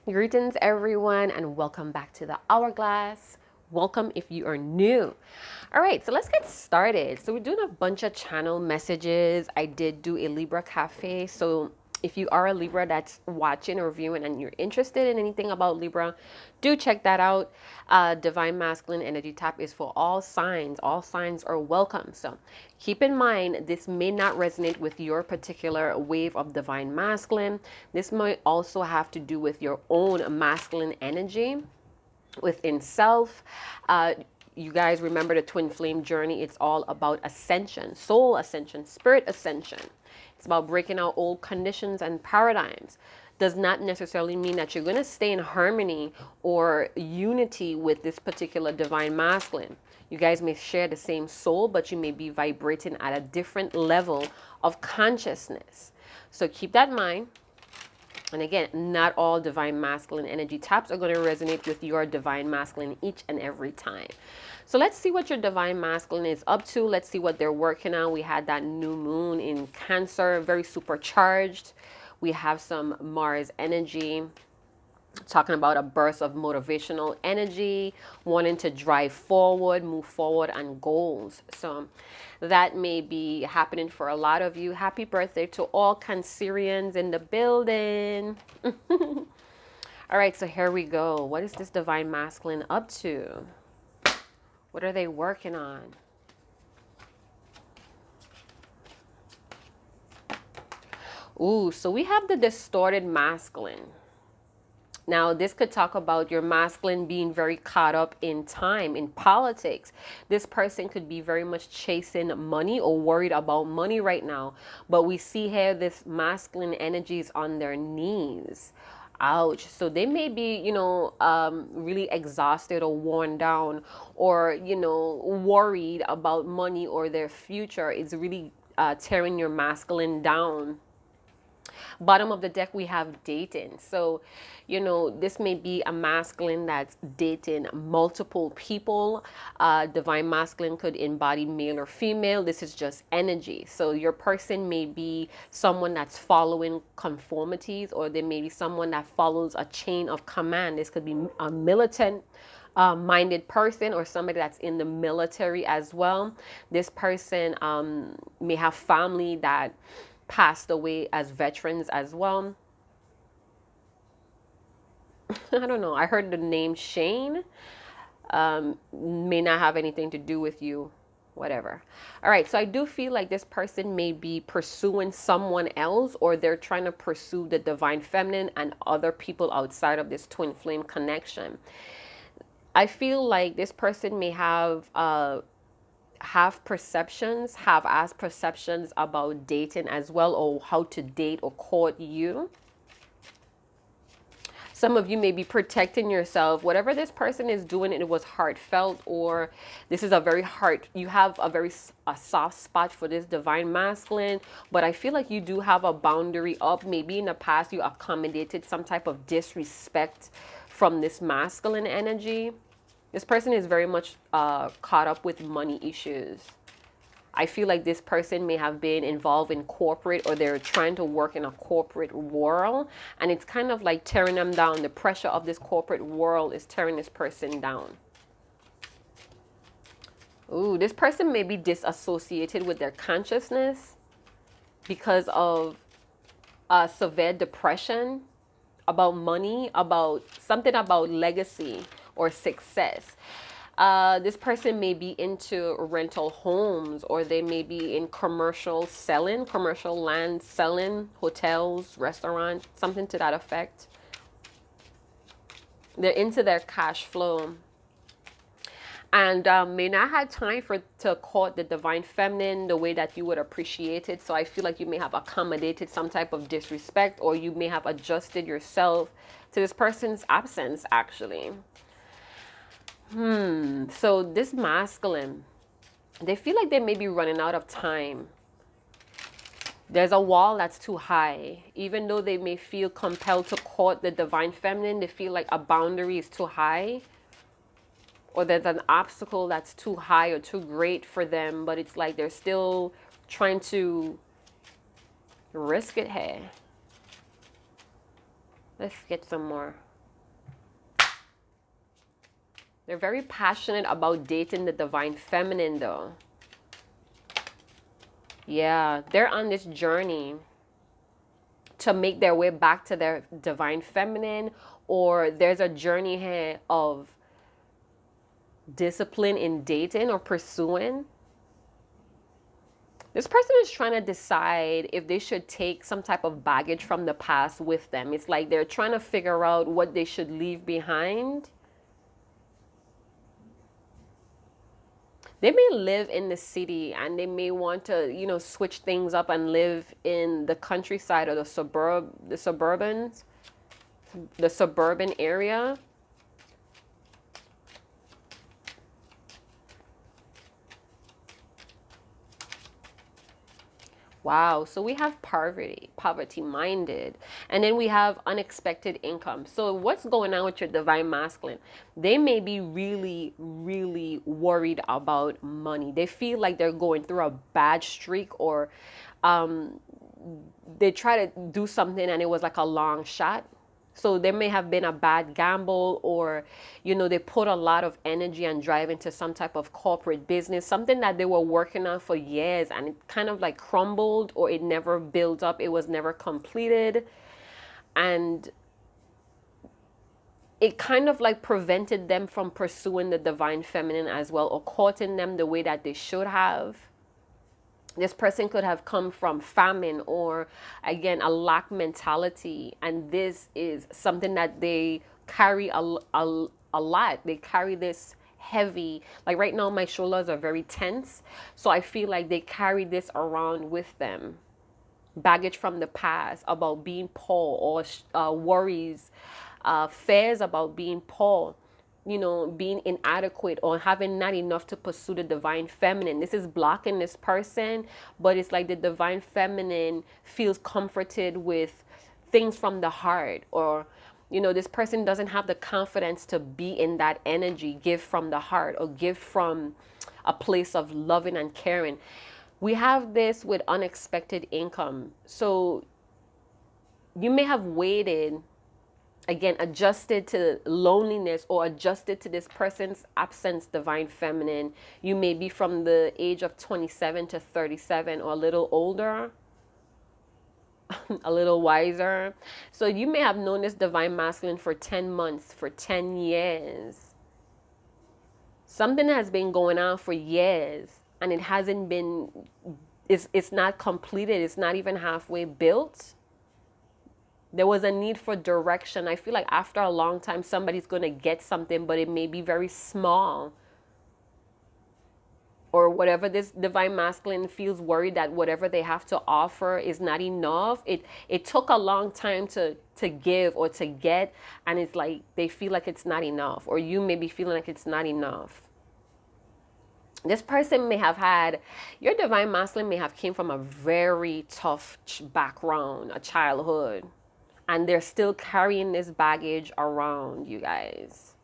Greetings, everyone, and welcome back to the Hourglass. Welcome if you are new. All right, so let's get started. So we're doing a bunch of channel messages. I did do a Libra Cafe. So if you are a Libra that's watching or viewing and you're interested in anything about Libra, do check that out. Divine Masculine Energy Tap is for all signs. All signs are welcome. So keep in mind, this may not resonate with your particular wave of Divine Masculine. This might also have to do with your own masculine energy within self. You guys remember the twin flame journey. It's all about ascension, soul ascension, spirit ascension. It's about breaking out old conditions and paradigms. Does not necessarily mean that you're going to stay in harmony or unity with this particular divine masculine. You guys may share the same soul, but you may be vibrating at a different level of consciousness. So keep that in mind. And again, not all divine masculine energy taps are going to resonate with your divine masculine each and every time. So let's see what your divine masculine is up to. Let's see what they're working on. We had that new moon in Cancer, very supercharged. We have some Mars energy, talking about a burst of motivational energy, wanting to drive forward, move forward on goals. So that may be happening for a lot of you. Happy birthday to all Cancerians in the building. All right, so here we go. What is this divine masculine up to? What are they working on? Ooh, so we have the distorted masculine. Now, this could talk about your masculine being very caught up in time, in politics. This person could be very much chasing money or worried about money right now. But we see here this masculine energy is on their knees. Ouch. So they may be, really exhausted or worn down or, worried about money or their future. It's really tearing your masculine down. Bottom of the deck, we have dating. So, this may be a masculine that's dating multiple people. Divine masculine could embody male or female. This is just energy. So your person may be someone that's following conformities, or there may be someone that follows a chain of command. This could be a militant minded person or somebody that's in the military as well. This person may have family that passed away as veterans as well. I don't know. I heard the name Shane. May not have anything to do with you. Whatever. All right. So I do feel like this person may be pursuing someone else, or they're trying to pursue the divine feminine and other people outside of this twin flame connection. I feel like this person may have have-ass perceptions about dating as well, or how to date or court you. Some of you may be protecting yourself. Whatever this person is doing, it was heartfelt, or this is you have a soft spot for this divine masculine, but I feel like you do have a boundary up. Maybe in the past you accommodated some type of disrespect from this masculine energy. This person is very much caught up with money issues. I feel like this person may have been involved in corporate, or they're trying to work in a corporate world, and it's kind of like tearing them down. The pressure of this corporate world is tearing this person down. Ooh, this person may be disassociated with their consciousness because of severe depression about money, about something about legacy or success. This person may be into rental homes, or they may be in commercial land selling, hotels, restaurants, something to that effect. They're into their cash flow, and may not have time to court the divine feminine the way that you would appreciate it. So I feel like you may have accommodated some type of disrespect, or you may have adjusted yourself to this person's absence, actually. So this masculine, they feel like they may be running out of time. There's a wall that's too high. Even though they may feel compelled to court the divine feminine, they feel like a boundary is too high, or there's an obstacle that's too high or too great for them, but it's like they're still trying to risk it here. Let's get some more. They're very passionate about dating the divine feminine though. Yeah, they're on this journey to make their way back to their divine feminine, or there's a journey here of discipline in dating or pursuing. This person is trying to decide if they should take some type of baggage from the past with them. It's like they're trying to figure out what they should leave behind. They may live in the city and they may want to, you know, switch things up and live in the countryside or the suburban area. Wow, so we have poverty minded, and then we have unexpected income. So what's going on with your divine masculine? They may be really, really worried about money. They feel like they're going through a bad streak, or they try to do something and it was like a long shot. So there may have been a bad gamble, or, you know, they put a lot of energy and drive into some type of corporate business, something that they were working on for years, and it kind of like crumbled, or it never built up. It was never completed. And it kind of like prevented them from pursuing the divine feminine as well, or courting them the way that they should have. This person could have come from famine, or again a lack mentality, and this is something that they carry a lot. They carry this heavy. Like right now my shoulders are very tense, so I feel like they carry this around with them, baggage from the past about being poor, or worries, fears about being poor, you know, being inadequate, or having not enough to pursue the divine feminine. This is blocking this person, but it's like the divine feminine feels comforted with things from the heart, or, you know, this person doesn't have the confidence to be in that energy, give from the heart, or give from a place of loving and caring. We have this with unexpected income. So you may have waited, again, adjusted to loneliness, or adjusted to this person's absence, divine feminine. You may be from the age of 27 to 37, or a little older, a little wiser. So you may have known this divine masculine for 10 months, for 10 years. Something has been going on for years, and it hasn't been, it's not completed. It's not even halfway built. There was a need for direction. I feel like after a long time, somebody's going to get something, but it may be very small. Or whatever, this divine masculine feels worried that whatever they have to offer is not enough. It took a long time to give or to get, and it's like they feel like it's not enough, or you may be feeling like it's not enough. This person may have had, your divine masculine may have came from a very tough background, a childhood, and they're still carrying this baggage around, you guys.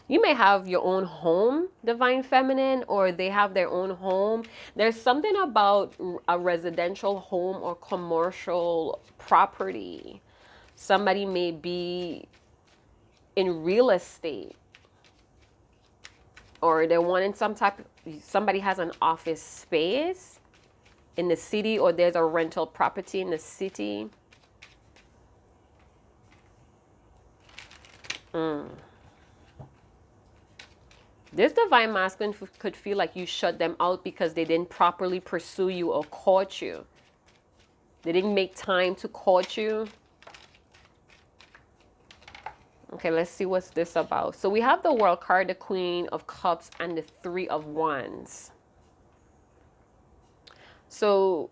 You may have your own home, divine feminine, or they have their own home. There's something about a residential home or commercial property. Somebody may be in real estate, or they're wanting somebody has an office space in the city, or there's a rental property in the city. This divine masculine could feel like you shut them out because they didn't properly pursue you or court you. They didn't make time to court you. Okay, let's see what's this about. So we have the World card, the Queen of Cups, and the Three of Wands. So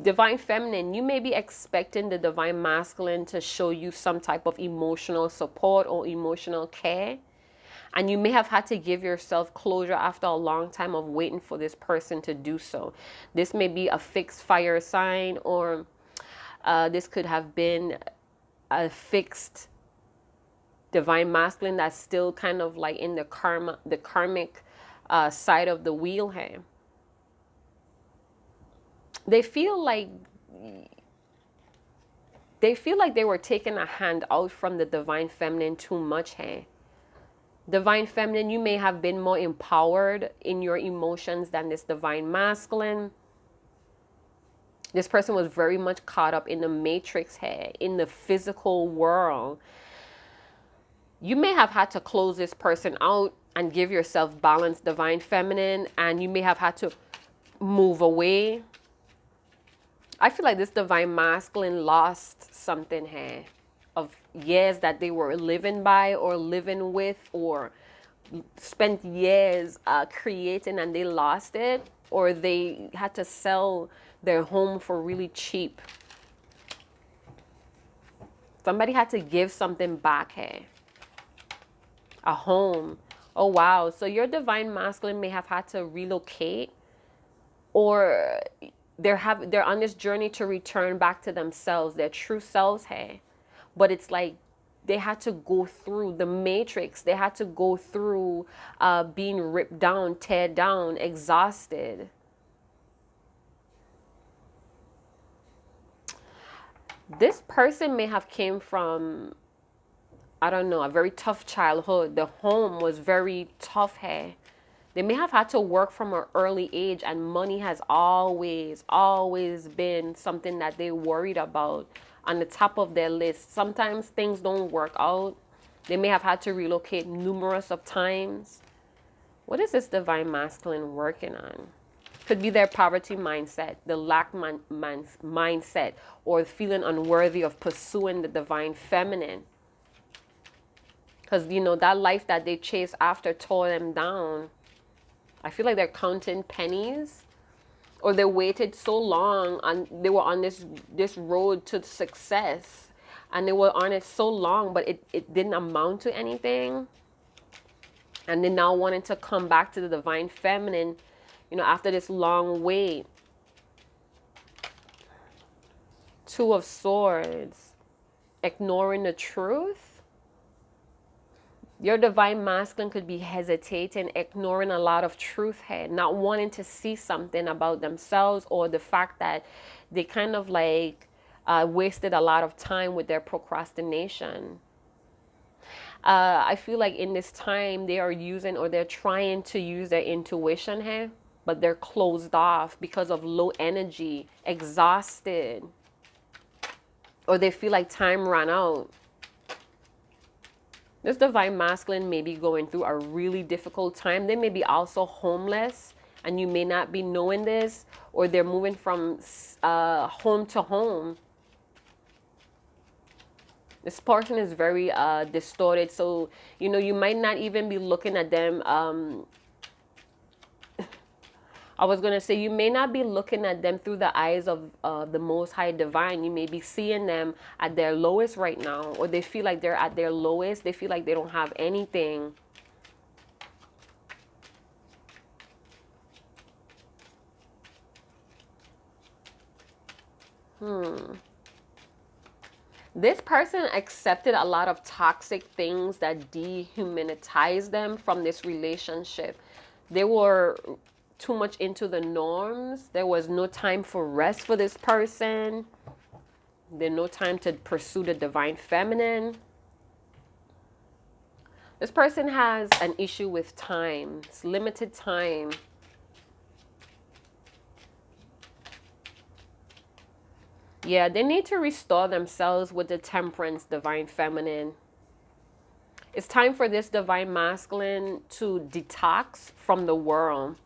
divine feminine, you may be expecting the divine masculine to show you some type of emotional support or emotional care, and you may have had to give yourself closure after a long time of waiting for this person to do so. This may be a fixed fire sign, or this could have been a fixed divine masculine that's still kind of like in the karmic side of the wheel here. They feel like they feel like they were taking a hand out from the divine feminine too much, hey? Divine feminine, you may have been more empowered in your emotions than this divine masculine. This person was very much caught up in the matrix here, in the physical world. You may have had to close this person out and give yourself balanced divine feminine, and you may have had to move away. I feel like this divine masculine lost something here of years that they were living by or living with, or spent years creating, and they lost it, or they had to sell their home for really cheap. Somebody had to give something back here. A home. Oh wow. So your divine masculine may have had to relocate, or they're on this journey to return back to themselves, their true selves here. But it's like they had to go through the matrix. They had to go through being ripped down, teared down, exhausted. This person may have came from, I don't know, a very tough childhood. The home was very tough here. They may have had to work from an early age, and money has always been something that they worried about, on the top of their list. Sometimes things don't work out. They may have had to relocate numerous of times. What is this divine masculine working on? Could be their poverty mindset, the lack mindset, or feeling unworthy of pursuing the divine feminine. Because, you know, that life that they chased after tore them down. I feel like they're counting pennies, or they waited so long and they were on this road to success, and they were on it so long, but it didn't amount to anything. And they now wanted to come back to the divine feminine, you know, after this long wait. Two of Swords. Ignoring the truth. Your divine masculine could be hesitating, ignoring a lot of truth here, not wanting to see something about themselves, or the fact that they kind of like wasted a lot of time with their procrastination. I feel like in this time they are using, or they're trying to use their intuition here, but they're closed off because of low energy, exhausted, or they feel like time ran out. This divine masculine may be going through a really difficult time. They may be also homeless, and you may not be knowing this, or they're moving from home to home. This portion is very distorted, so, you know, you might not even be looking at them. I was going to say, you may not be looking at them through the eyes of the Most High Divine. You may be seeing them at their lowest right now, or they feel like they're at their lowest. They feel like they don't have anything. This person accepted a lot of toxic things that dehumanized them from this relationship. They were too much into the norms. There was no time for rest for this person. There's no time to pursue the divine feminine. This person has an issue with time. It's limited time. Yeah, they need to restore themselves with the temperance, divine feminine. It's time for this divine masculine to detox from the world.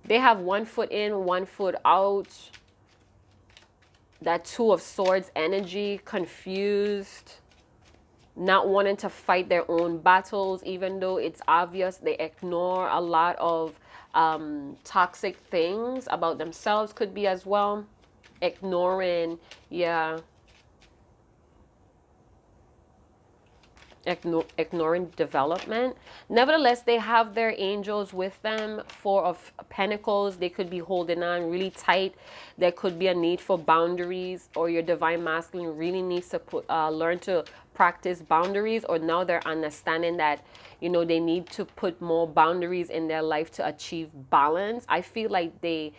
They have one foot in, one foot out. That Two of Swords energy, confused, not wanting to fight their own battles, even though it's obvious. They ignore a lot of toxic things about themselves, could be as well. Ignoring, yeah. Ignoring development. Nevertheless, they have their angels with them. Four of Pentacles. They could be holding on really tight. There could be a need for boundaries, or your divine masculine really needs to learn to practice boundaries, or now they're understanding that, you know, they need to put more boundaries in their life to achieve balance. I feel like they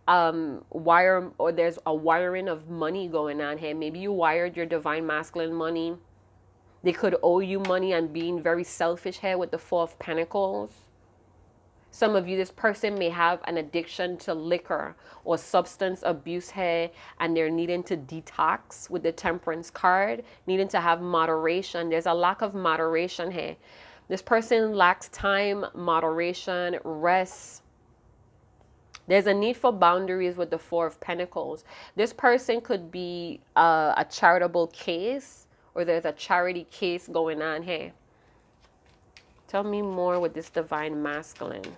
wire, or there's a wiring of money going on here. Maybe you wired your divine masculine money. They could owe you money, and being very selfish here with the Four of Pentacles. Some of you, this person may have an addiction to liquor or substance abuse here, and they're needing to detox with the Temperance card, needing to have moderation. There's a lack of moderation here. This person lacks time, moderation, rest. There's a need for boundaries with the Four of Pentacles. This person could be a charitable case, or there's a charity case going on here. Tell me more with this divine masculine.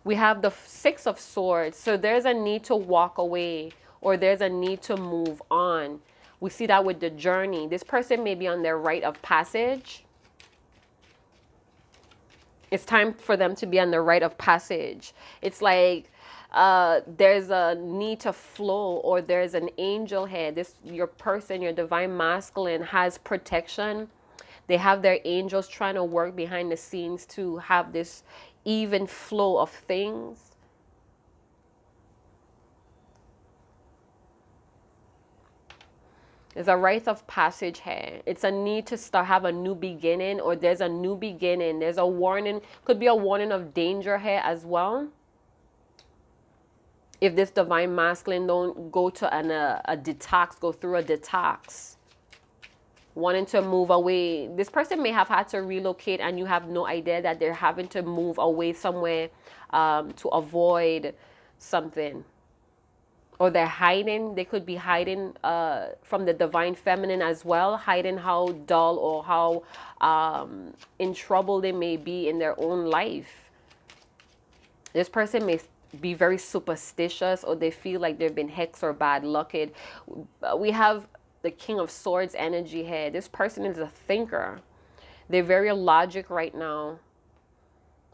We have the Six of Swords. So there's a need to walk away, or there's a need to move on. We see that with the Journey. This person may be on their rite of passage. It's time for them to be on the rite of passage. It's like there's a need to flow, or there's an angel here. Your person, your divine masculine, has protection. They have their angels trying to work behind the scenes to have this even flow of things. There's a rite of passage here. It's a need to have a new beginning, or there's a new beginning. There's a warning, could be a warning of danger here as well. If this divine masculine don't go to a detox, go through a detox, wanting to move away. This person may have had to relocate, and you have no idea that they're having to move away somewhere to avoid something. Or they're hiding. They could be hiding from the divine feminine as well, hiding how dull or how in trouble they may be in their own life. This person may be very superstitious, or they feel like they've been hexed or bad lucked. We have the King of Swords energy here. This person is a thinker. They're very logic right now.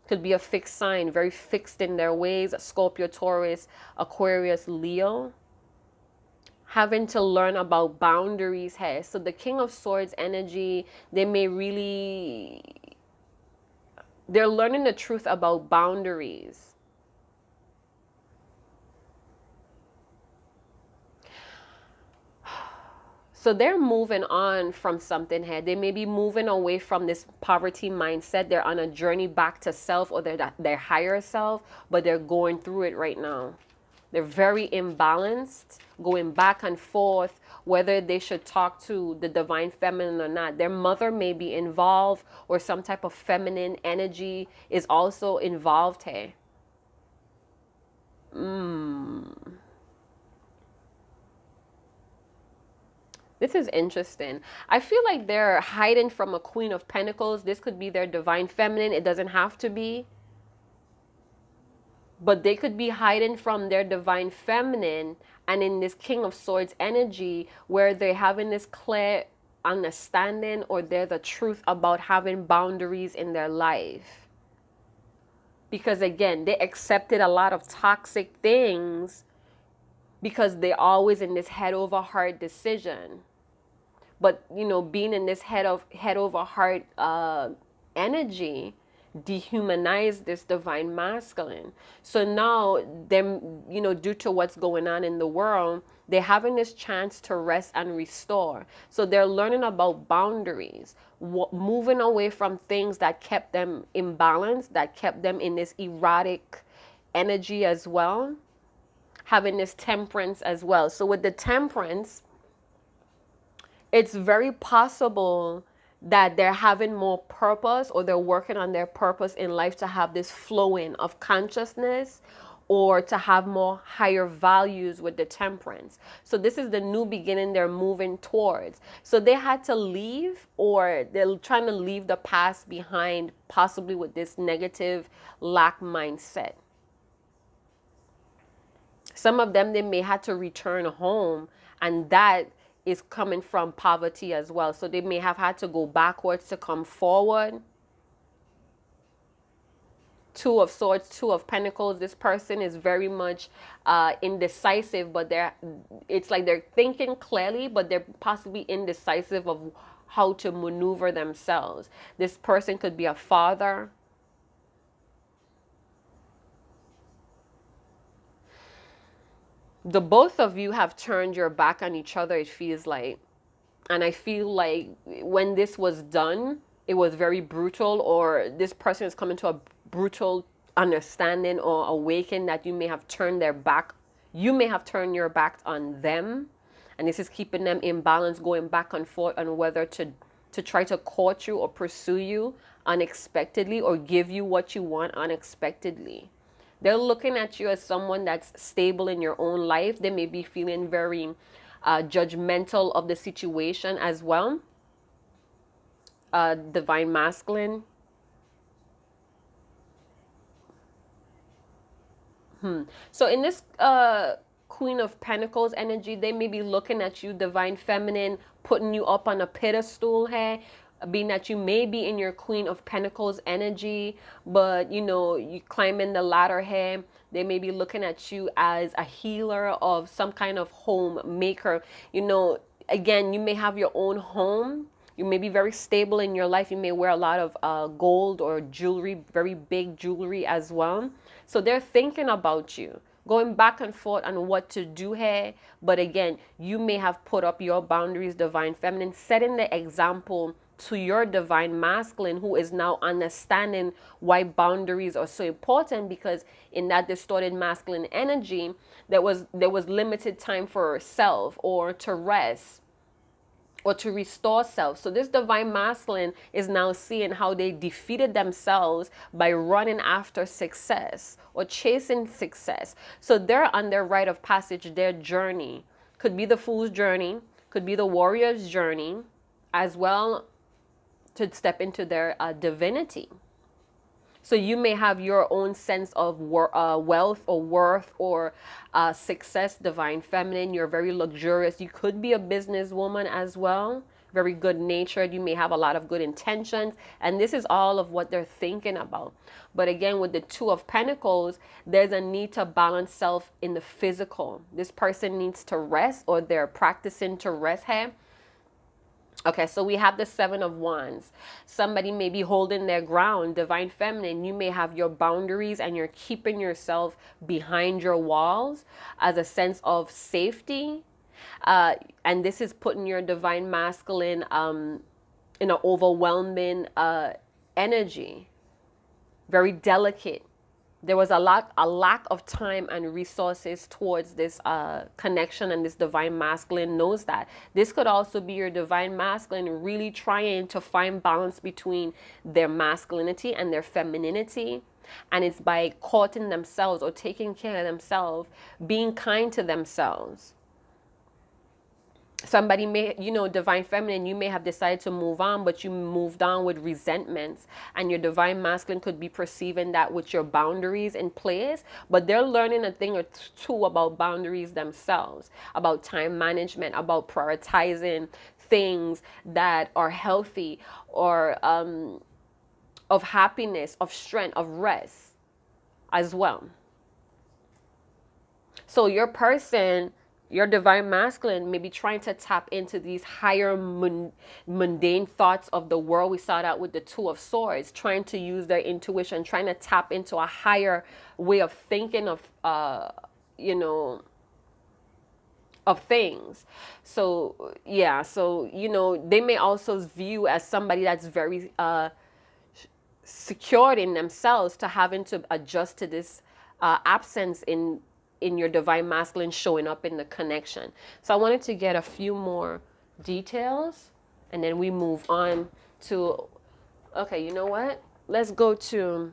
Could be a fixed sign, very fixed in their ways. Scorpio, Taurus, Aquarius, Leo. Having to learn about boundaries here. So the King of Swords energy, they're learning the truth about boundaries. So they're moving on from something here. They may be moving away from this poverty mindset. They're on a journey back to self, or their higher self, but they're going through it right now. They're very imbalanced, going back and forth, whether they should talk to the divine feminine or not. Their mother may be involved, or some type of feminine energy is also involved here. This is interesting. I feel like they're hiding from a Queen of Pentacles. This could be their divine feminine. It doesn't have to be. But they could be hiding from their divine feminine, and in this King of Swords energy, where they're having this clear understanding, or they're the truth about having boundaries in their life. Because again, they accepted a lot of toxic things because they're always in this head over heart decision. But, you know, being in this head over heart energy dehumanized this divine masculine. So now them, you know, due to what's going on in the world, they're having this chance to rest and restore. So they're learning about boundaries, moving away from things that kept them imbalanced, that kept them in this erratic energy as well, having this temperance as well. So with the temperance, it's very possible that they're having more purpose, or they're working on their purpose in life to have this flowing of consciousness, or to have more higher values with the temperance. So this is the new beginning they're moving towards. So they had to leave, or they're trying to leave the past behind, possibly with this negative lack mindset. Some of them, they may have to return home, and that is coming from poverty as well. So they may have had to go backwards to come forward. Two of Swords, Two of Pentacles. This person is very much indecisive, but it's like they're thinking clearly, but they're possibly indecisive of how to maneuver themselves. This person could be a father. The both of you have turned your back on each other, it feels like. And I feel like when this was done, it was very brutal, or this person is coming to a brutal understanding or awaken that you may have turned their back. You may have turned your back on them. And this is keeping them in balance, going back and forth on whether to try to court you or pursue you unexpectedly or give you what you want unexpectedly. They're looking at you as someone that's stable in your own life. They may be feeling very judgmental of the situation as well. Divine masculine. So in this Queen of Pentacles energy, they may be looking at you, divine feminine, putting you up on a pedestal here, being that you may be in your Queen of Pentacles energy, but you know, you climbing the ladder here. They may be looking at you as a healer of some kind of homemaker. You know, again, you may have your own home. You may be very stable in your life. You may wear a lot of gold or jewelry, very big jewelry as well. So they're thinking about you, going back and forth on what to do here. But again, you may have put up your boundaries, divine feminine, setting the example to your divine masculine, who is now understanding why boundaries are so important, because in that distorted masculine energy, there was limited time for self or to rest or to restore self. So this divine masculine is now seeing how they defeated themselves by running after success or chasing success. So they're on their rite of passage, their journey. Could be the fool's journey, could be the warrior's journey, as well, to step into their divinity. So you may have your own sense of wealth or worth or success, divine feminine. You're very luxurious. You could be a businesswoman as well, very good natured. You may have a lot of good intentions. And this is all of what they're thinking about. But again, with the Two of Pentacles, there's a need to balance self in the physical. This person needs to rest, or they're practicing to rest here. Okay, so we have the Seven of Wands. Somebody may be holding their ground, divine feminine. You may have your boundaries and you're keeping yourself behind your walls as a sense of safety. And this is putting your divine masculine in an overwhelming energy. Very delicate. There was a lack of time and resources towards this connection, and this divine masculine knows that. This could also be your divine masculine really trying to find balance between their masculinity and their femininity. And it's by courting themselves or taking care of themselves, being kind to themselves. Somebody may, you know, divine feminine, you may have decided to move on, but you moved on with resentments, and your divine masculine could be perceiving that with your boundaries in place, but they're learning a thing or two about boundaries themselves, about time management, about prioritizing things that are healthy, or of happiness, of strength, of rest as well. So your person, your divine masculine, may be trying to tap into these higher mundane thoughts of the world. We saw that with the Two of Swords, trying to use their intuition, trying to tap into a higher way of thinking of, you know, of things. So, yeah, so, you know, they may also view as somebody that's very secured in themselves, to having to adjust to this absence in your divine masculine showing up in the connection. So I wanted to get a few more details, and then we move on to, okay, you know what? Let's go to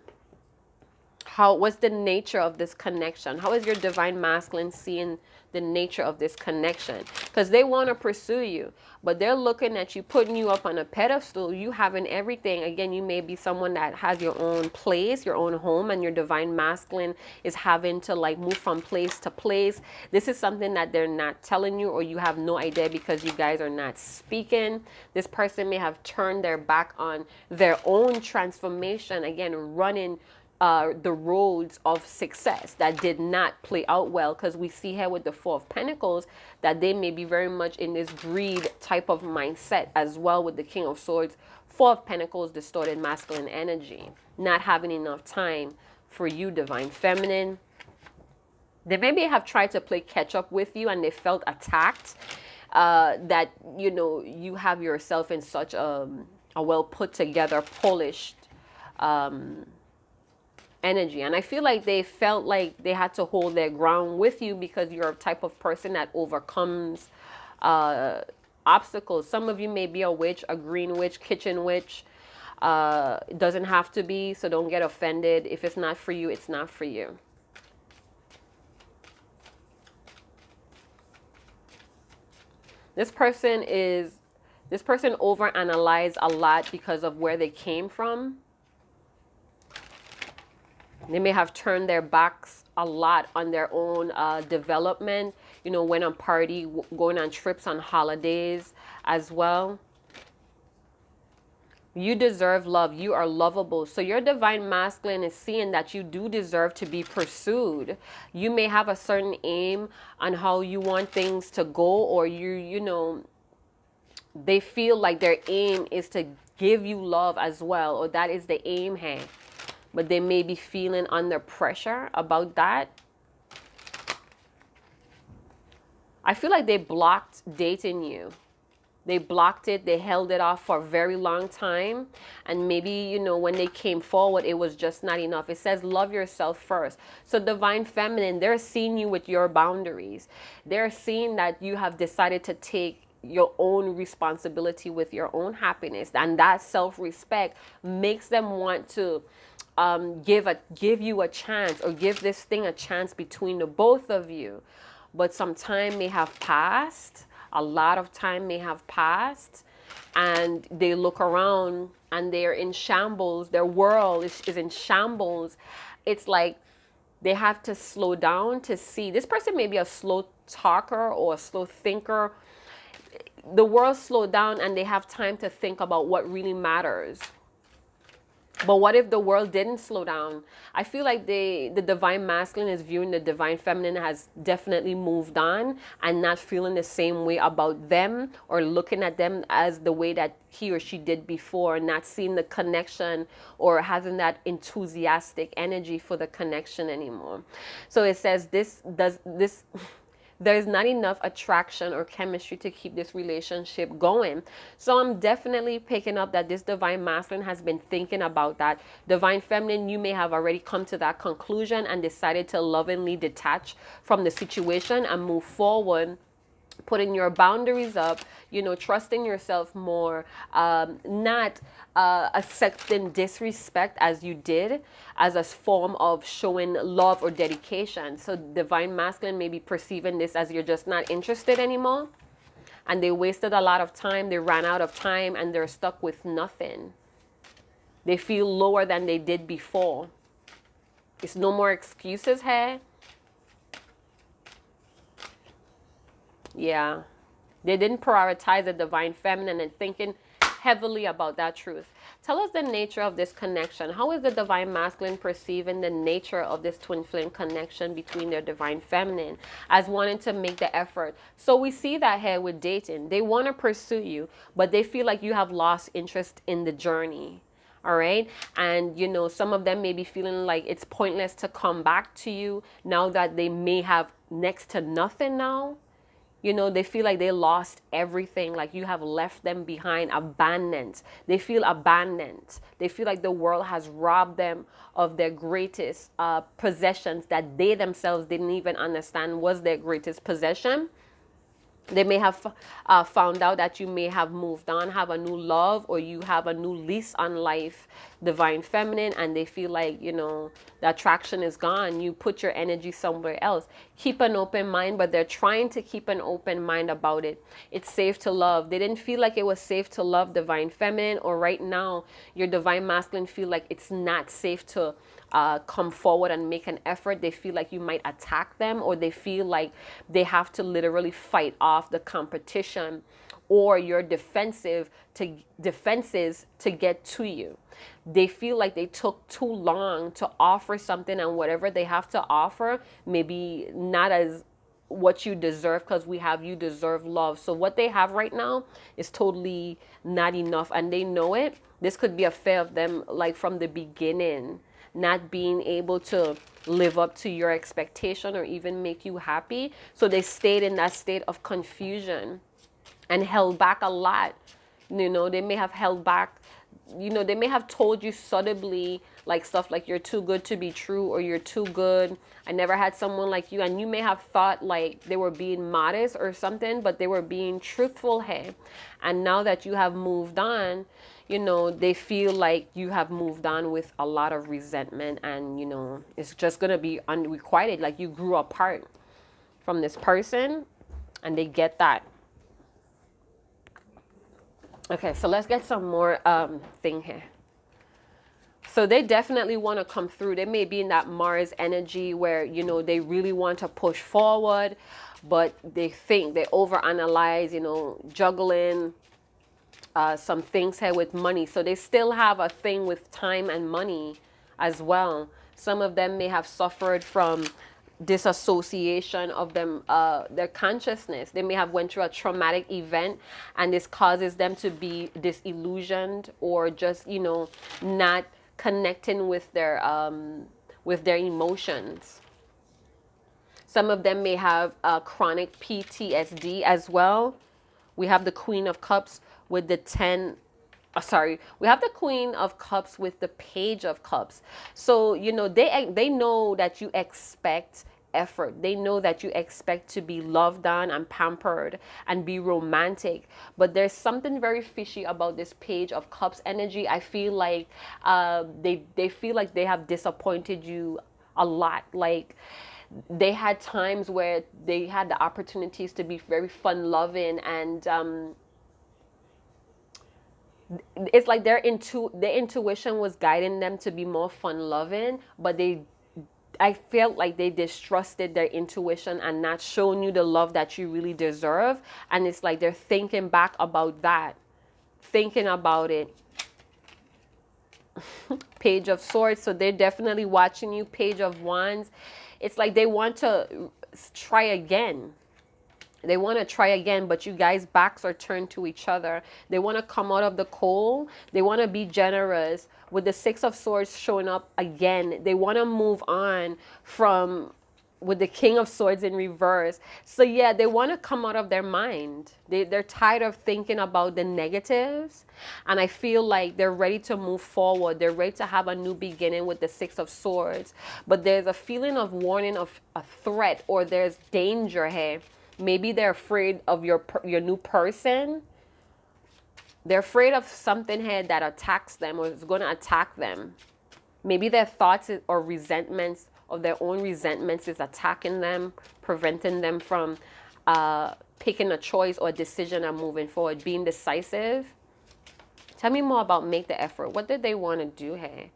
what's the nature of this connection? How is your divine masculine seeing the nature of this connection? Because they want to pursue you, but they're looking at you, putting you up on a pedestal, you having everything. Again, you may be someone that has your own place, your own home, and your divine masculine is having to like move from place to place. This is something that they're not telling you, or you have no idea because you guys are not speaking. This person may have turned their back on their own transformation, again, running the roads of success that did not play out well, because we see here with the Four of Pentacles that they may be very much in this greed type of mindset as well, with the King of Swords, Four of Pentacles, distorted masculine energy, not having enough time for you, divine feminine. They maybe have tried to play catch up with you and they felt attacked. That, you know, you have yourself in such a well put together, polished energy. And I feel like they felt like they had to hold their ground with you because you're a type of person that overcomes obstacles. Some of you may be a witch, a green witch, kitchen witch. It doesn't have to be, so don't get offended. If it's not for you, it's not for you. This person overanalyzed a lot because of where they came from. They may have turned their backs a lot on their own development. You know, went on party, going on trips, on holidays as well. You deserve love. You are lovable. So your divine masculine is seeing that you do deserve to be pursued. You may have a certain aim on how you want things to go, or you know, they feel like their aim is to give you love as well, or that is the aim here. But they may be feeling under pressure about that. I feel like they blocked dating you. They blocked it. They held it off for a very long time. And maybe, you know, when they came forward, it was just not enough. It says love yourself first. So divine feminine, they're seeing you with your boundaries. They're seeing that you have decided to take your own responsibility with your own happiness. And that self-respect makes them want to give you a chance, or give this thing a chance between the both of you. But some time may have passed. A lot of time may have passed, and they look around and they're in shambles. Their world is in shambles. It's like they have to slow down to see. This person may be a slow talker or a slow thinker. The world slowed down and they have time to think about what really matters. But what if the world didn't slow down? I feel like the divine masculine is viewing the divine feminine has definitely moved on and not feeling the same way about them, or looking at them as the way that he or she did before, not seeing the connection or having that enthusiastic energy for the connection anymore. So it says there's not enough attraction or chemistry to keep this relationship going. So I'm definitely picking up that this divine masculine has been thinking about that. Divine feminine, you may have already come to that conclusion and decided to lovingly detach from the situation and move forward, putting your boundaries up, you know, trusting yourself more, not accepting disrespect as you did as a form of showing love or dedication. So divine masculine may be perceiving this as you're just not interested anymore, and they wasted a lot of time, they ran out of time, and they're stuck with nothing. They feel lower than they did before. It's no more excuses here. Yeah, they didn't prioritize the divine feminine and thinking heavily about that truth. Tell us the nature of this connection. How is the divine masculine perceiving the nature of this twin flame connection between their divine feminine as wanting to make the effort? So we see that here with dating. They want to pursue you, but they feel like you have lost interest in the journey. All right. And, you know, some of them may be feeling like it's pointless to come back to you now that they may have next to nothing now. You know, they feel like they lost everything, like you have left them behind, abandoned. They feel abandoned. They feel like the world has robbed them of their greatest possessions that they themselves didn't even understand was their greatest possession. They may have found out that you may have moved on, have a new love, or you have a new lease on life, divine feminine, and they feel like, you know, the attraction is gone. You put your energy somewhere else. Keep an open mind, but they're trying to keep an open mind about it. It's safe to love. They didn't feel like it was safe to love divine feminine, or right now your divine masculine feel like it's not safe to come forward and make an effort. They feel like you might attack them, or they feel like they have to literally fight off the competition or your defenses to get to you. They feel like they took too long to offer something, and whatever they have to offer maybe not as what you deserve, because we have you deserve love. So what they have right now is totally not enough, and they know it. This could be a fear of them, like from the beginning, not being able to live up to your expectation or even make you happy. So they stayed in that state of confusion and held back a lot. You know, they may have held back, you know, they may have told you subtly, like stuff like you're too good to be true, or you're too good, I never had someone like you. And you may have thought like they were being modest or something, but they were being truthful, hey. And now that you have moved on, you know, they feel like you have moved on with a lot of resentment, and you know, it's just gonna be unrequited, like you grew apart from this person, and they get that. Okay, so let's get some more thing here. So they definitely want to come through. They may be in that Mars energy where, you know, they really want to push forward, but they think, they overanalyze, you know, juggling some things here with money. So they still have a thing with time and money as well. Some of them may have suffered from disassociation of them, their consciousness. They may have went through a traumatic event, and this causes them to be disillusioned, or just, you know, not connecting with their emotions. Some of them may have chronic PTSD as well. We have the Queen of Cups with the we have the Queen of Cups with the Page of Cups. So, you know, they know that you expect effort. They know that you expect to be loved on and pampered and be romantic. But there's something very fishy about this Page of Cups energy. I feel like they feel like they have disappointed you a lot. Like, they had times where they had the opportunities to be very fun loving, and it's like their intuition was guiding them to be more fun loving, but I felt like they distrusted their intuition and not showing you the love that you really deserve. And it's like they're thinking back about that, thinking about it. Page of Swords, so they're definitely watching you. Page of Wands, it's like they want to try again. They want to try again, but you guys' backs are turned to each other. They want to come out of the cold. They want to be generous. With the Six of Swords showing up again, they want to move on from, with the King of Swords in reverse. So yeah, they want to come out of their mind. They're tired of thinking about the negatives. And I feel like they're ready to move forward. They're ready to have a new beginning with the Six of Swords. But there's a feeling of warning of a threat, or there's danger here. Maybe they're afraid of your new person. They're afraid of something here that attacks them, or is going to attack them. Maybe their thoughts or resentments of their own resentments is attacking them, preventing them from picking a choice or a decision and moving forward, being decisive. Tell me more about make the effort. What did they want to do here?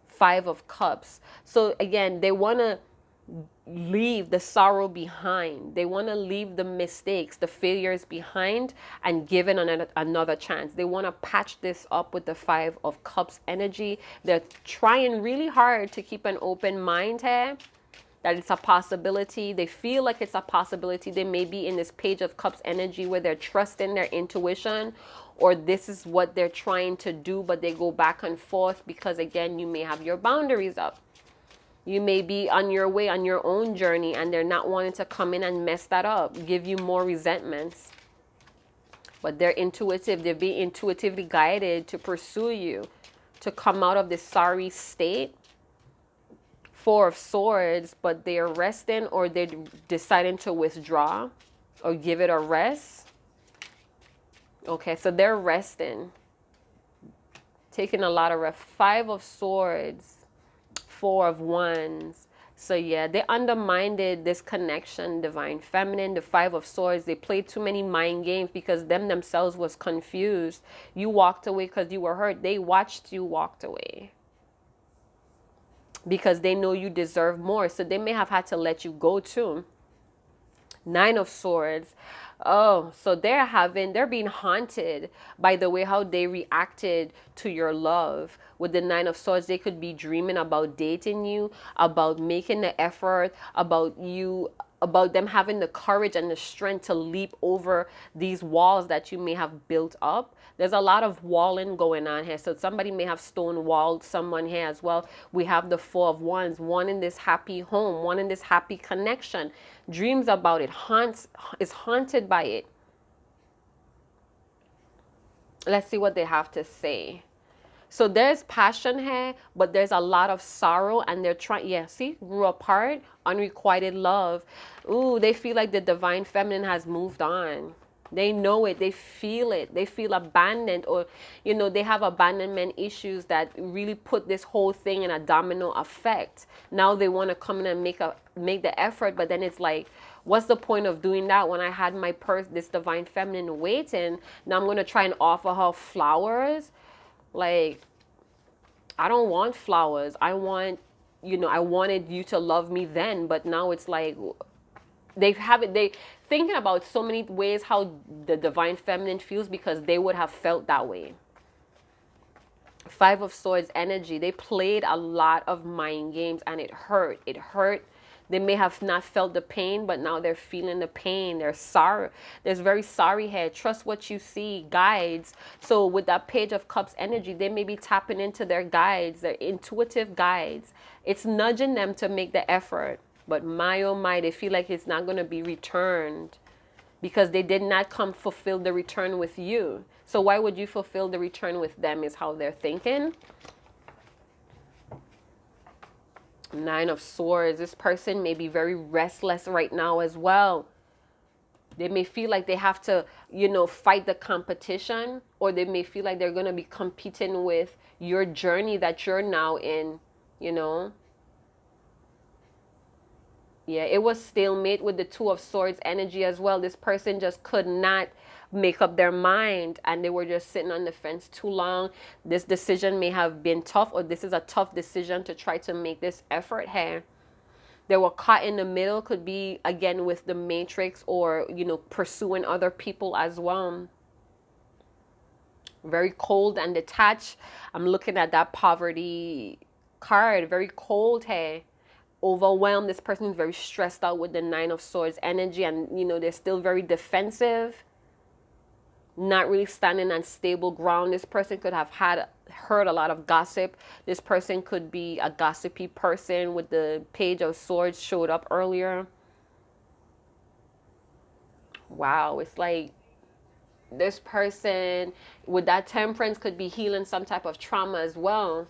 Five of Cups. So again, they want to leave the sorrow behind. They want to leave the mistakes, the failures behind, and give it another chance. They want to patch this up with the Five of Cups energy. They're trying really hard to keep an open mind here, that it's a possibility. They feel like it's a possibility. They may be in this Page of Cups energy where they're trusting their intuition, or this is what they're trying to do, but they go back and forth because, again, you may have your boundaries up. You may be on your way, on your own journey, and they're not wanting to come in and mess that up, give you more resentments. But they're intuitive. They're being intuitively guided to pursue you, to come out of this sorry state. Four of Swords, but they're resting, or they're deciding to withdraw or give it a rest. Okay, so they're resting, taking a lot of rest. Five of Swords. Four of Wands. So yeah, they undermined this connection, Divine Feminine. The Five of Swords, they played too many mind games because them themselves was confused. You walked away because you were hurt. They watched you walked away because they know you deserve more. So they may have had to let you go too. Nine of Swords. Oh, so they're being haunted by the way how they reacted to your love. With the Nine of Swords, they could be dreaming about dating you, about making the effort, about them having the courage and the strength to leap over these walls that you may have built up. There's a lot of walling going on here. So somebody may have stone walled someone here as well. We have the Four of Wands, one in this happy home, one in this happy connection, dreams about it, is haunted by it. Let's see what they have to say. So there's passion here, but there's a lot of sorrow, and they're trying, yeah, see, grew apart, unrequited love. Ooh, they feel like the divine feminine has moved on. They know it, they feel it, they feel abandoned, or, you know, they have abandonment issues that really put this whole thing in a domino effect. Now they want to come in and make the effort, but then it's like, what's the point of doing that when I had this divine feminine waiting? Now I'm going to try and offer her flowers. Like, I don't want flowers. I want, you know, I wanted you to love me then, but now it's like they thinking about so many ways how the divine feminine feels because they would have felt that way. Five of Swords energy. They played a lot of mind games and it hurt. It hurt. They may have not felt the pain, but now they're feeling the pain. They're sorry. There's very sorry here. Trust what you see. Guides. So with that Page of Cups energy, they may be tapping into their guides, their intuitive guides. It's nudging them to make the effort. But my oh my, they feel like it's not going to be returned because they did not come fulfill the return with you. So why would you fulfill the return with them is how they're thinking. Nine of Swords. This person may be very restless right now as well. They may feel like they have to, you know, fight the competition, or they may feel like they're going to be competing with your journey that you're now in, you know. Yeah, it was stalemate with the Two of Swords energy as well. This person just could not make up their mind and they were just sitting on the fence too long. This decision may have been tough, or this is a tough decision to try to make this effort here. They were caught in the middle, could be again with the Matrix, or, you know, pursuing other people as well. Very cold and detached. I'm looking at that Poverty card. Very cold here. Overwhelmed. This person is very stressed out with the Nine of Swords energy, and, you know, they're still very defensive, not really standing on stable ground. This person could have heard a lot of gossip. This person could be a gossipy person with the Page of Swords showed up earlier. Wow, it's like this person with that Temperance could be healing some type of trauma as well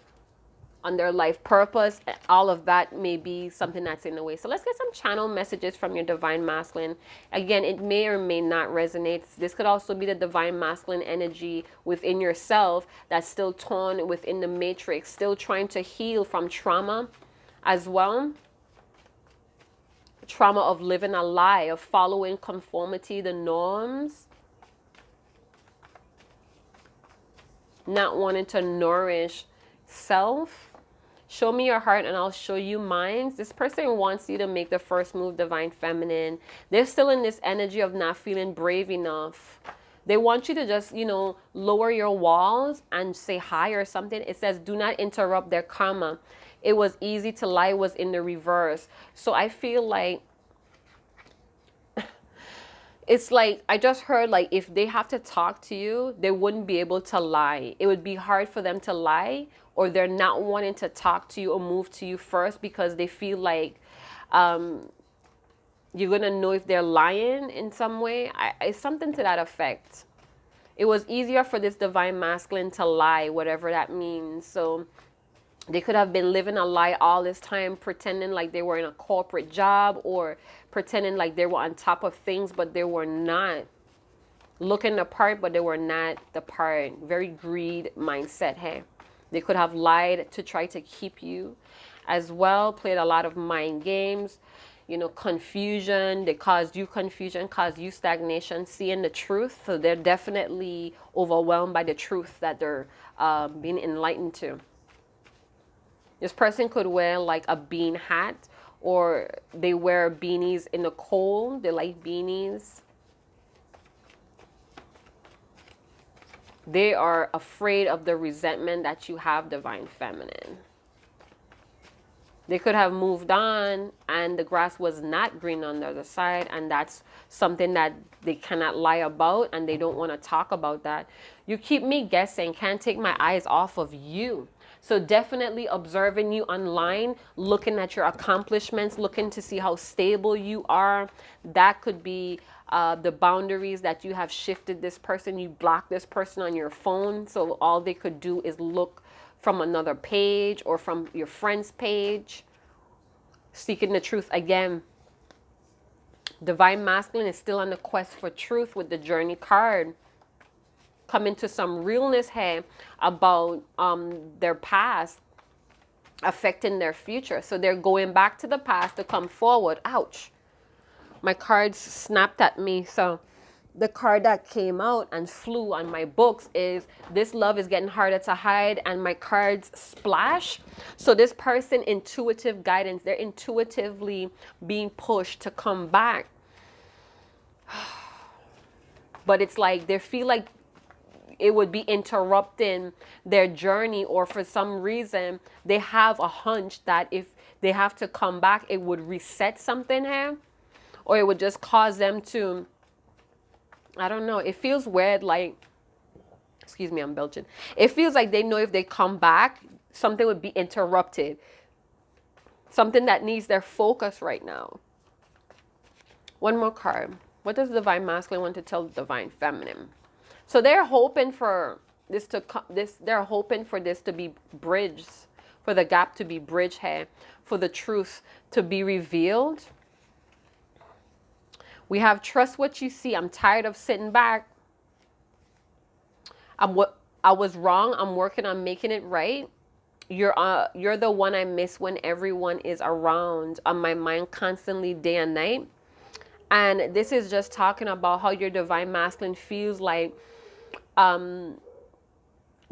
on their life purpose. All of that may be something that's in the way. So let's get some channel messages from your divine masculine. Again, it may or may not resonate. This could also be the divine masculine energy within yourself that's still torn within the matrix, still trying to heal from trauma as well. Trauma of living a lie, of following conformity, the norms, not wanting to nourish self. Show me your heart and I'll show you mine. This person wants you to make the first move, divine feminine. They're still in this energy of not feeling brave enough. They want you to just, you know, lower your walls and say hi or something. It says, do not interrupt their karma. It was easy to lie was in the reverse. So I feel like it's like, I just heard like if they have to talk to you, they wouldn't be able to lie. It would be hard for them to lie, or they're not wanting to talk to you or move to you first because they feel like you're going to know if they're lying in some way. It's something to that effect. It was easier for this divine masculine to lie, whatever that means. So they could have been living a lie all this time, pretending like they were in a corporate job, or pretending like they were on top of things, but they were not. Looking the part, but they were not the part. Very greed mindset here. They could have lied to try to keep you as well, played a lot of mind games, you know, confusion. They caused you confusion, caused you stagnation, seeing the truth. So they're definitely overwhelmed by the truth that they're being enlightened to. This person could wear like a bean hat, or they wear beanies in the cold. They like beanies. They are afraid of the resentment that you have, Divine Feminine. They could have moved on and the grass was not green on the other side, and that's something that they cannot lie about and they don't want to talk about that. You keep me guessing, can't take my eyes off of you. So definitely observing you online, looking at your accomplishments, looking to see how stable you are. That could be the boundaries that you have shifted this person. You block this person on your phone, so all they could do is look from another page or from your friend's page. Seeking the truth again. Divine Masculine is still on the quest for truth with the Journey card. Coming to some realness here about their past affecting their future. So they're going back to the past to come forward. Ouch. My cards snapped at me. So the card that came out and flew on my books is this love is getting harder to hide, and my cards splash. So this person, intuitive guidance, they're intuitively being pushed to come back. But it's like they feel like it would be interrupting their journey, or for some reason they have a hunch that if they have to come back, it would reset something here, or it would just cause them to, I don't know. It feels weird, like, excuse me, I'm belching. It feels like they know if they come back, something would be interrupted. Something that needs their focus right now. One more card. What does the Divine Masculine want to tell the Divine Feminine? So they're hoping for this to they're hoping for this to be bridged, for the gap to be bridged here, for the truth to be revealed. We have trust what you see. I'm tired of sitting back. I was wrong. I'm working on making it right. You're the one I miss when everyone is around, on my mind constantly, day and night. And this is just talking about how your Divine Masculine feels like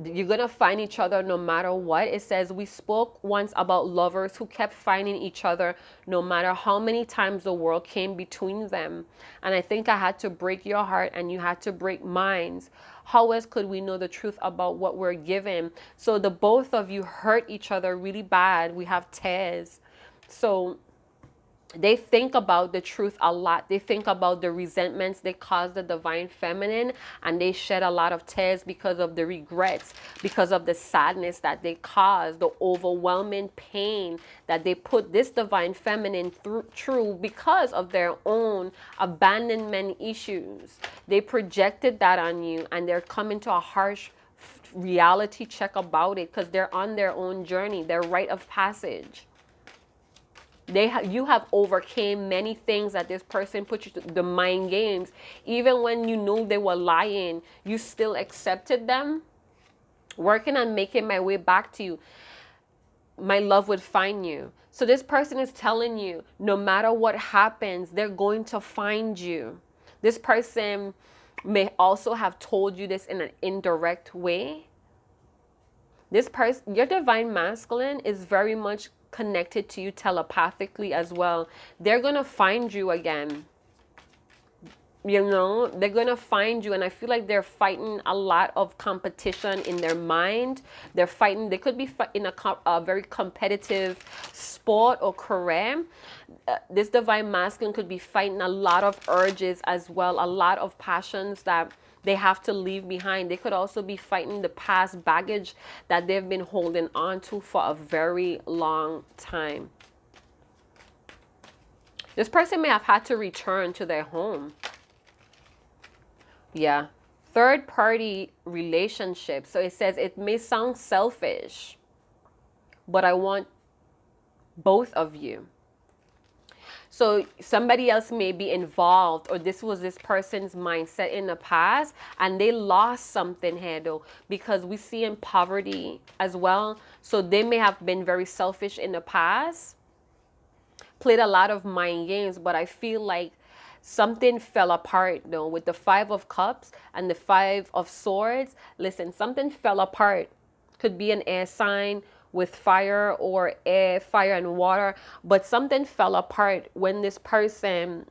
you're gonna find each other no matter what. It says, we spoke once about lovers who kept finding each other no matter how many times the world came between them. And I think I had to break your heart and you had to break mine. How else could we know the truth about what we're given? So the both of you hurt each other really bad. We have tears. So they think about the truth a lot. They think about the resentments they caused the Divine Feminine, and they shed a lot of tears because of the regrets, because of the sadness that they caused, the overwhelming pain that they put this Divine Feminine through because of their own abandonment issues. They projected that on you, and they're coming to a harsh reality check about it because they're on their own journey, their rite of passage. You have overcame many things that this person put you through, the mind games. Even when you knew they were lying, you still accepted them. Working on making my way back to you. My love would find you. So this person is telling you, no matter what happens, they're going to find you. This person may also have told you this in an indirect way. This person, your Divine Masculine, is very much connected to you telepathically as well. They're gonna find you again. You know, they're gonna find you, and I feel like they're fighting a lot of competition in their mind. They're fighting. They could be in a very competitive sport or career. This Divine Masculine could be fighting a lot of urges as well, a lot of passions that they have to leave behind. They could also be fighting the past baggage that they've been holding on to for a very long time. This person may have had to return to their home. Yeah. Third party relationship. So it says, it may sound selfish, but I want both of you. So somebody else may be involved, or this was this person's mindset in the past, and they lost something here though, because we see in poverty as well. So they may have been very selfish in the past, played a lot of mind games, but I feel like something fell apart though with the Five of Cups and the Five of Swords. Listen, something fell apart. Could be an air sign with fire, or air, fire and water, but something fell apart when this person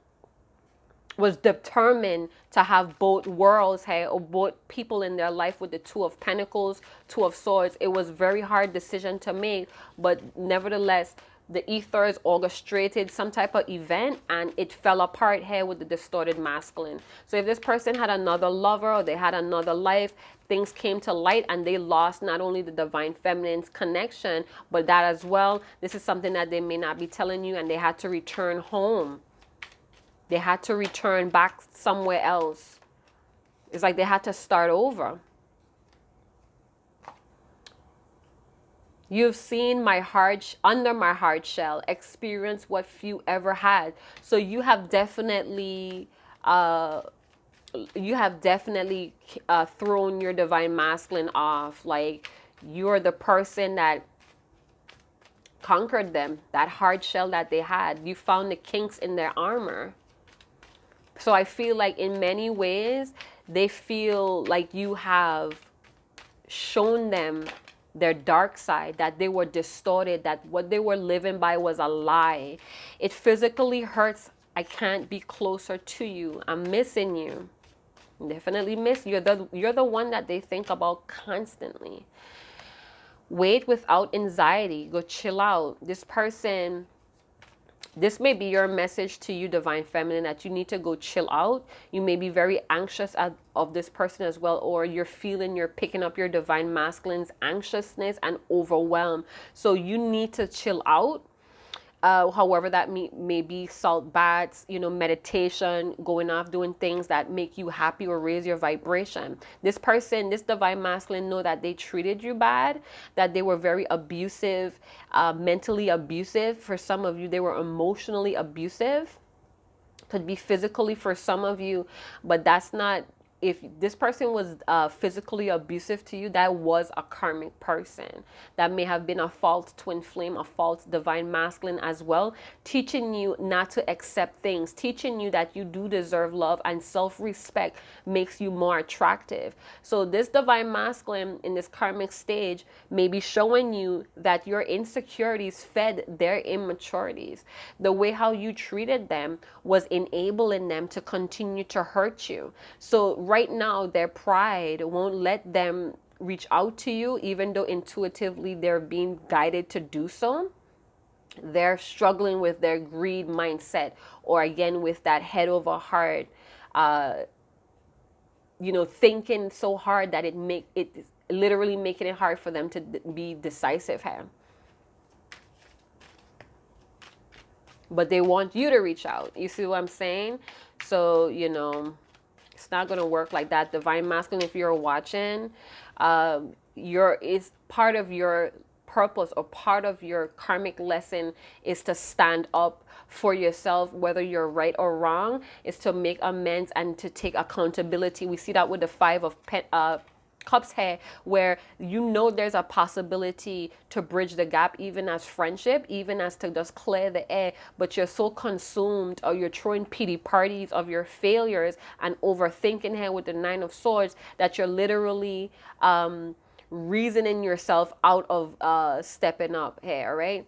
was determined to have both worlds, hey, or both people in their life with the Two of Pentacles, Two of Swords. It was very hard decision to make, but nevertheless, the ethers orchestrated some type of event and it fell apart here with the distorted masculine. So if this person had another lover or they had another life, things came to light and they lost not only the divine feminine's connection, but that as well. This is something that they may not be telling you, and they had to return home. They had to return back somewhere else. It's like they had to start over. You've seen my heart, under my hard shell, experience what few ever had. So you have definitely thrown your divine masculine off. Like, you're the person that conquered them, that hard shell that they had. You found the kinks in their armor. So I feel like in many ways, they feel like you have shown them their dark side, that they were distorted, that what they were living by was a lie. It physically hurts. I can't be closer to you. I'm missing you. Definitely miss you. You're the one that they think about constantly. Wait without anxiety. Go chill out. This may be your message to you, divine feminine, that you need to go chill out. You may be very anxious of this person as well, or you're picking up your divine masculine's anxiousness and overwhelm. So you need to chill out. However that may be, salt baths, meditation, going off, doing things that make you happy or raise your vibration. This person, this divine masculine, know that they treated you bad, that they were very abusive, mentally abusive. For some of you, they were emotionally abusive. Could be physically for some of you, but that's not. If this person was physically abusive to you, that was a karmic person. That may have been a false twin flame, a false divine masculine as well, teaching you not to accept things, teaching you that you do deserve love, and self-respect makes you more attractive. So this divine masculine in this karmic stage may be showing you that your insecurities fed their immaturities. The way how you treated them was enabling them to continue to hurt you. So right now, their pride won't let them reach out to you, even though intuitively they're being guided to do so. They're struggling with their greed mindset, or again, with that head over heart, thinking so hard that it literally making it hard for them to be decisive here. But they want you to reach out. You see what I'm saying? So, it's not going to work like that. Divine masculine, if you're watching, it's part of your purpose, or part of your karmic lesson is to stand up for yourself, whether you're right or wrong, is to make amends and to take accountability. We see that with the Five of Cups here, where there's a possibility to bridge the gap, even as friendship, even as to just clear the air, but you're so consumed, or you're throwing pity parties of your failures and overthinking here with the Nine of Swords, that you're literally reasoning yourself out of stepping up here, all right?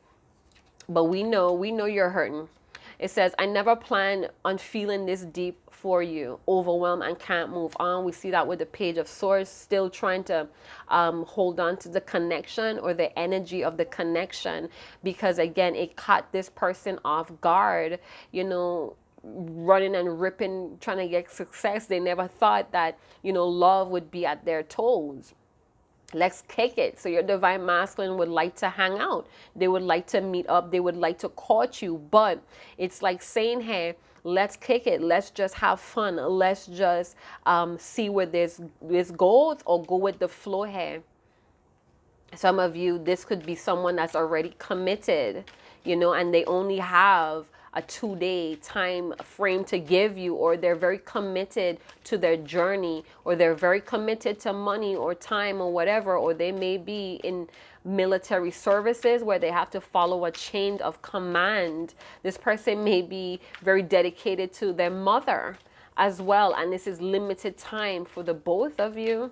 But we know you're hurting. It says, I never planned on feeling this deep for you, overwhelmed and can't move on. We see that with the Page of Swords, still trying to hold on to the connection, or the energy of the connection, because again, it caught this person off guard, running and ripping, trying to get success. They never thought that, love would be at their toes. Let's kick it. So your divine masculine would like to hang out. They would like to meet up. They would like to court you. But it's like saying, hey, let's kick it. Let's just have fun. Let's just see where this goes, or go with the flow here. Some of you, this could be someone that's already committed, and they only have a 2-day time frame to give you, or they're very committed to their journey, or they're very committed to money or time or whatever, or they may be in military services where they have to follow a chain of command. This person may be very dedicated to their mother as well, and this is limited time for the both of you.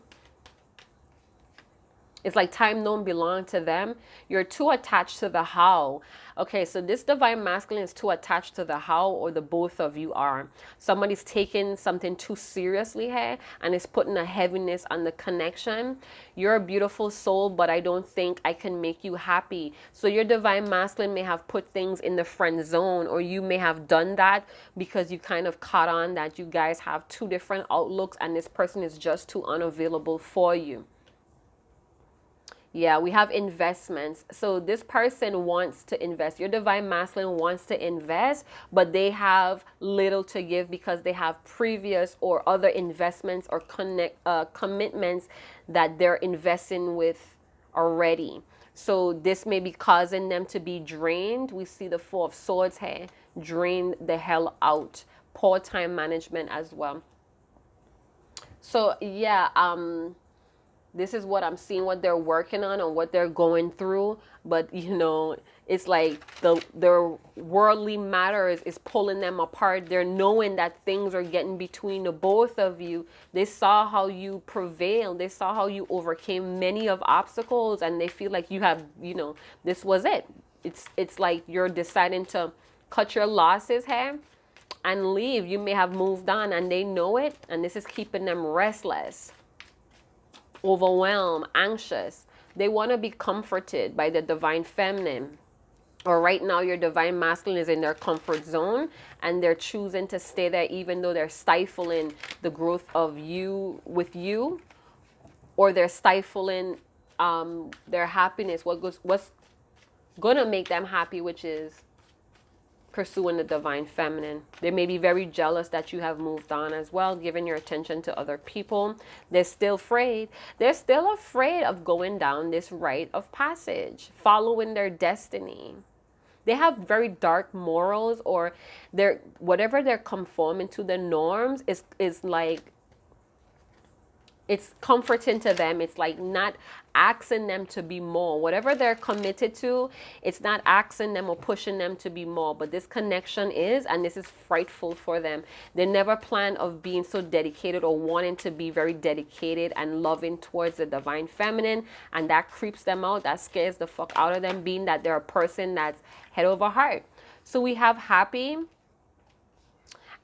It's like time don't belong to them. You're too attached to the how. Okay, so this divine masculine is too attached to the how, or the both of you are. Somebody's taking something too seriously here and is putting a heaviness on the connection. You're a beautiful soul, but I don't think I can make you happy. So your divine masculine may have put things in the friend zone, or you may have done that because you kind of caught on that you guys have two different outlooks and this person is just too unavailable for you. Yeah, we have investments. So this person wants to invest. Your divine masculine wants to invest, but they have little to give because they have previous or other investments or commitments that they're investing with already. So this may be causing them to be drained. We see the Four of Swords here, drain the hell out. Poor time management as well. So yeah, this is what I'm seeing, what they're working on and what they're going through. But you know, it's like their worldly matters is pulling them apart. They're knowing that things are getting between the both of you. They saw how you prevailed. They saw how you overcame many of obstacles, and they feel like you have, you know, this was it. It's like you're deciding to cut your losses here and leave. You may have moved on and they know it, and this is keeping them restless, overwhelmed, anxious. They want to be comforted by the divine feminine. Or right now your divine masculine is in their comfort zone and they're choosing to stay there even though they're stifling the growth of you with you, or they're stifling their happiness, what's gonna make them happy, which is pursuing the divine feminine. They may be very jealous that you have moved on as well, giving your attention to other people. They're still afraid. They're still afraid of going down this rite of passage, following their destiny. They have very dark morals, or they're whatever they're conforming to the norms is like, it's comforting to them. It's like not asking them to be more. Whatever they're committed to, it's not asking them or pushing them to be more. But this connection is, and this is frightful for them. They never plan of being so dedicated or wanting to be very dedicated and loving towards the divine feminine. And that creeps them out. That scares the fuck out of them, being that they're a person that's head over heart. So we have happy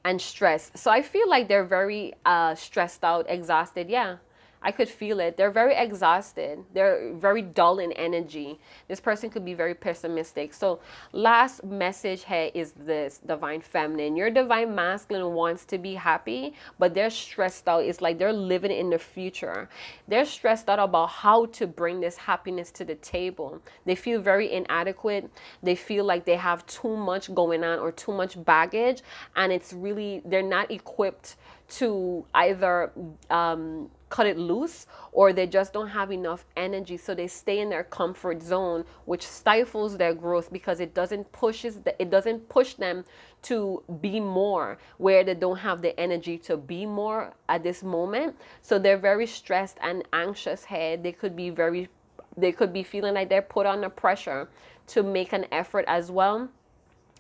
and stress. So I feel like they're very stressed out, exhausted. Yeah, I could feel it. They're very exhausted. They're very dull in energy. This person could be very pessimistic. So last message here is this, divine feminine. Your divine masculine wants to be happy, but they're stressed out. It's like they're living in the future. They're stressed out about how to bring this happiness to the table. They feel very inadequate. They feel like they have too much going on or too much baggage, and it's really, they're not equipped to either cut it loose, or they just don't have enough energy, so they stay in their comfort zone, which stifles their growth because it doesn't push them to be more, where they don't have the energy to be more at this moment. So they're very stressed and anxious here. They could be feeling like they're put under pressure to make an effort as well.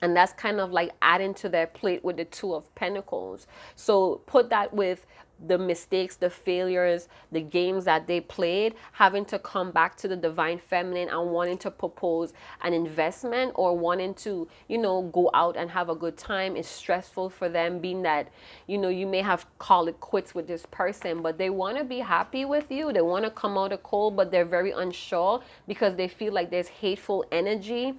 And that's kind of like adding to their plate with the Two of Pentacles. So put that with the mistakes, the failures, the games that they played, having to come back to the divine feminine and wanting to propose an investment or wanting to, you know, go out and have a good time is stressful for them, being that, you know, you may have called it quits with this person, but they want to be happy with you. They want to come out of cold, but they're very unsure because they feel like there's hateful energy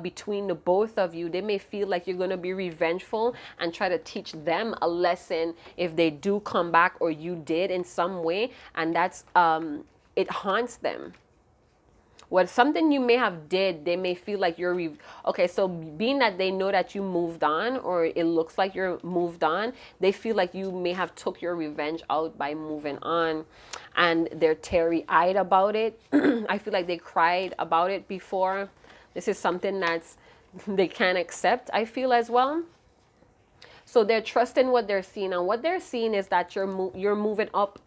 between the both of you. They may feel like you're going to be revengeful and try to teach them a lesson if they do come back, or you did in some way, and that's it haunts them. What something you may have did, they may feel like you're okay. So being that they know that you moved on, or it looks like you're moved on, they feel like you may have took your revenge out by moving on, and they're teary-eyed about it. I feel like they cried about it before. This is something that's they can't accept, I feel, as well. So they're trusting what they're seeing, and what they're seeing is that you're moving up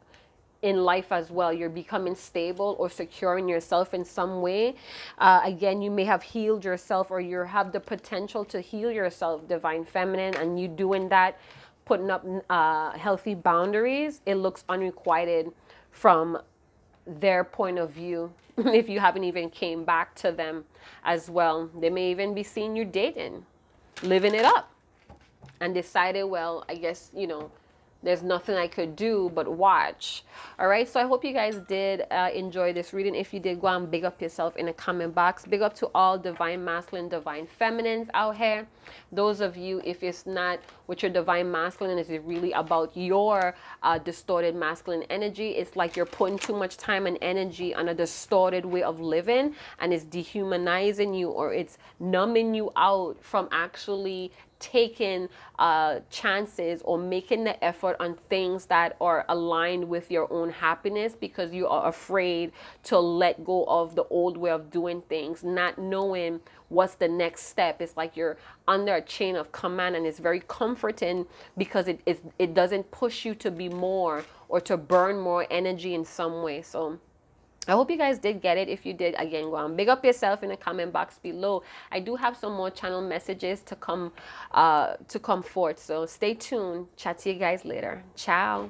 in life as well. You're becoming stable or secure in yourself in some way. Again, you may have healed yourself, or you have the potential to heal yourself, divine feminine, and you doing that, putting up healthy boundaries. It looks unrequited from their point of view. If you haven't even came back to them as well, they may even be seeing you dating, living it up, and decided, well, I guess, there's nothing I could do but watch. All right, so I hope you guys did enjoy this reading. If you did, go and big up yourself in the comment box. Big up to all divine masculine, divine feminines out here. Those of you, if it's not with your divine masculine, is it really about your distorted masculine energy? It's like you're putting too much time and energy on a distorted way of living, and it's dehumanizing you, or it's numbing you out from actually taking chances or making the effort on things that are aligned with your own happiness, because you are afraid to let go of the old way of doing things, not knowing what's the next step. It's like you're under a chain of command, and it's very comforting because it doesn't push you to be more or to burn more energy in some way. So I hope you guys did get it. If you did, again, go on, big up yourself in the comment box below. I do have some more channel messages to come forth, so stay tuned. Chat to you guys later. Ciao.